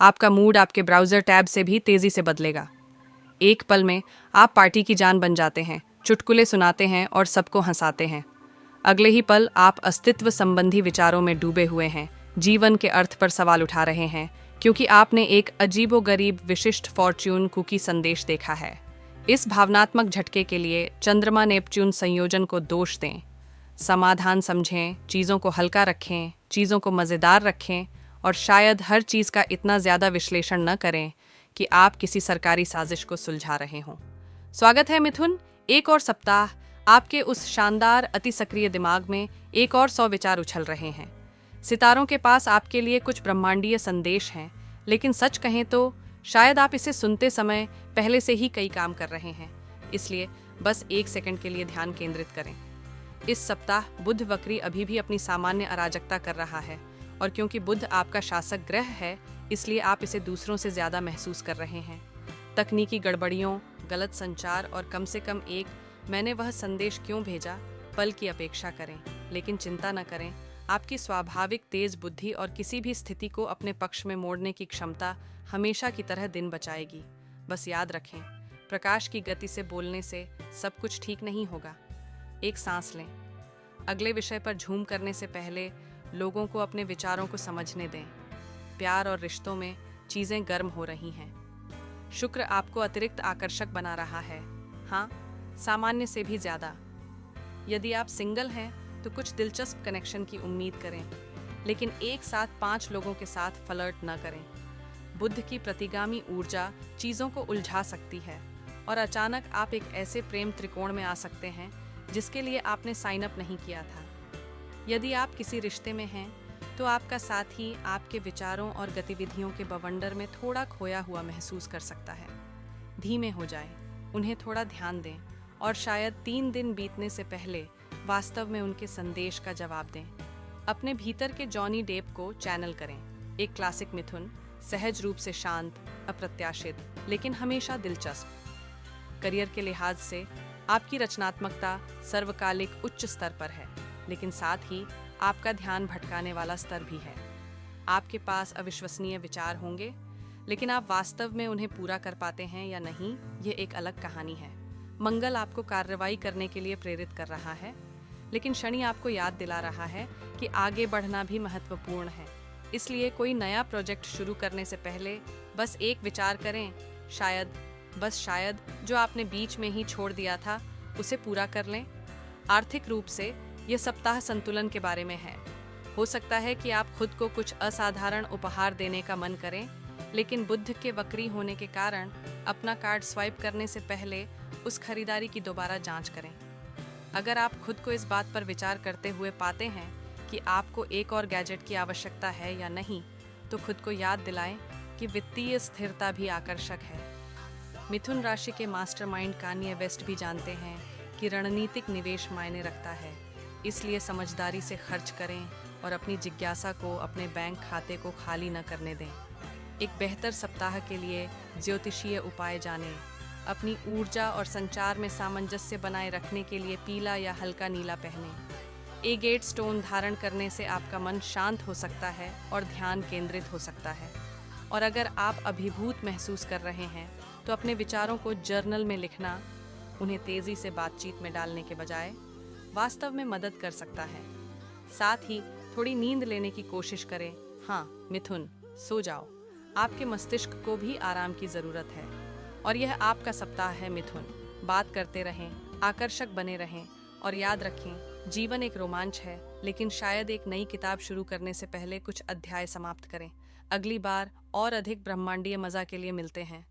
आपका मूड आपके browser tab से भी तेज़ी से बदलेगा। एक पल में आप पार्टी की जान बन जाते हैं, चुटकुले सुनाते हैं और सबको हंसाते हैं। अगले ही पल आप अस्तित्व संबंधी विचारों में डूबे हुए हैं, जीवन के अर्थ पर सवाल उठा रहे हैं, क्योंकि आपने एक अजीबोगरीब विशिष्ट फॉर्च्यून कुकी संदेश देखा है। इस भावनात्मक झटके के लिए चंद्रमा नेपच्यून संयोजन को दोष दें। समाधान समझें, चीज़ों को हल्का रखें, चीज़ों को मज़ेदार रखें और शायद हर चीज़ का इतना ज़्यादा विश्लेषण न करें कि आप किसी सरकारी साजिश को सुलझा रहे हों। स्वागत है मिथुन, एक और सप्ताह आपके उस शानदार अति सक्रिय दिमाग में एक और 100 विचार उछल रहे हैं। सितारों के पास आपके लिए कुछ ब्रह्मांडीय संदेश हैं, लेकिन सच कहें तो शायद आप इसे सुनते समय पहले से ही कई काम कर रहे हैं। इसलिए बस एक सेकंड के लिए ध्यान केंद्रित करें। इस सप्ताह बुध वक्री अभी भी अपनी सामान्य अराजकता कर रहा है, और क्योंकि बुध आपका शासक ग्रह है, इसलिए आप इसे दूसरों से ज़्यादा महसूस कर रहे हैं। तकनीकी गड़बड़ियों, गलत संचार और कम से कम एक मैंने वह संदेश क्यों भेजा पल की अपेक्षा करें। लेकिन चिंता न करें, आपकी स्वाभाविक तेज बुद्धि और किसी भी स्थिति को अपने पक्ष में मोड़ने की क्षमता हमेशा की तरह दिन बचाएगी। बस याद रखें, प्रकाश की गति से बोलने से सब कुछ ठीक नहीं होगा। एक सांस लें। अगले विषय पर झूम करने से पहले लोगों को अपने विचारों को समझने दें। प्यार और रिश्तों में चीज़ें गर्म हो रही हैं। शुक्र आपको अतिरिक्त आकर्षक बना रहा है, हाँ, सामान्य से भी ज़्यादा। यदि आप सिंगल हैं तो कुछ दिलचस्प कनेक्शन की उम्मीद करें, लेकिन एक साथ 5 लोगों के साथ फ्लर्ट न करें। बुध की प्रतिगामी ऊर्जा चीज़ों को उलझा सकती है और अचानक आप एक ऐसे प्रेम त्रिकोण में आ सकते हैं जिसके लिए आपने साइन अप नहीं किया था। यदि आप किसी रिश्ते में हैं तो आपका साथी आपके विचारों और गतिविधियों के बवंडर में थोड़ा खोया हुआ महसूस कर सकता है। धीमे हो जाएं, उन्हें थोड़ा ध्यान दें और शायद 3 दिन बीतने से पहले वास्तव में उनके संदेश का जवाब दें। अपने भीतर के जॉनी डेप को चैनल करें। एक क्लासिक मिथुन, सहज रूप से शांत, अप्रत्याशित, लेकिन हमेशा दिलचस्प। करियर के लिहाज से आपकी रचनात्मकता सर्वकालिक उच्च स्तर पर है, लेकिन साथ ही आपका ध्यान भटकाने वाला स्तर भी है। आपके पास अविश्वसनीय विचार होंगे, लेकिन आप वास्तव में उन्हें पूरा कर पाते हैं या नहीं, ये एक अलग कहानी है। मंगल आपको कार्रवाई करने के लिए प्रेरित कर रहा है, लेकिन शनि आपको याद दिला रहा है कि आगे बढ़ना भी महत्वपूर्ण है। इसलिए कोई नया प्रोजेक्ट शुरू करने से पहले बस एक विचार करें, शायद, बस शायद, जो आपने बीच में ही छोड़ दिया था उसे पूरा कर लें। आर्थिक रूप से यह सप्ताह संतुलन के बारे में है। हो सकता है कि आप खुद को कुछ असाधारण उपहार देने का मन करें, लेकिन बुध के वक्री होने के कारण अपना कार्ड स्वाइप करने से पहले उस खरीदारी की दोबारा जांच करें। अगर आप खुद को इस बात पर विचार करते हुए पाते हैं कि आपको एक और गैजेट की आवश्यकता है या नहीं, तो खुद को याद दिलाएं कि वित्तीय स्थिरता भी आकर्षक है। मिथुन राशि के मास्टरमाइंड कान्ये वेस्ट भी जानते हैं कि रणनीतिक निवेश मायने रखता है, इसलिए समझदारी से खर्च करें और अपनी जिज्ञासा को, अपने बैंक खाते को खाली न करने दें। एक बेहतर सप्ताह के लिए ज्योतिषीय उपाय जानें। अपनी ऊर्जा और संचार में सामंजस्य बनाए रखने के लिए पीला या हल्का नीला पहनें। एगेट स्टोन धारण करने से आपका मन शांत हो सकता है और ध्यान केंद्रित हो सकता है। और अगर आप अभिभूत महसूस कर रहे हैं तो अपने विचारों को जर्नल में लिखना, उन्हें तेज़ी से बातचीत में डालने के बजाय, वास्तव में मदद कर सकता है। साथ ही थोड़ी नींद लेने की कोशिश करें। हाँ मिथुन, सो जाओ, आपके मस्तिष्क को भी आराम की ज़रूरत है। और यह आपका सप्ताह है मिथुन। बात करते रहें, आकर्षक बने रहें और याद रखें, जीवन एक रोमांच है, लेकिन शायद एक नई किताब शुरू करने से पहले कुछ अध्याय समाप्त करें। अगली बार और अधिक ब्रह्मांडीय मज़ा के लिए मिलते हैं।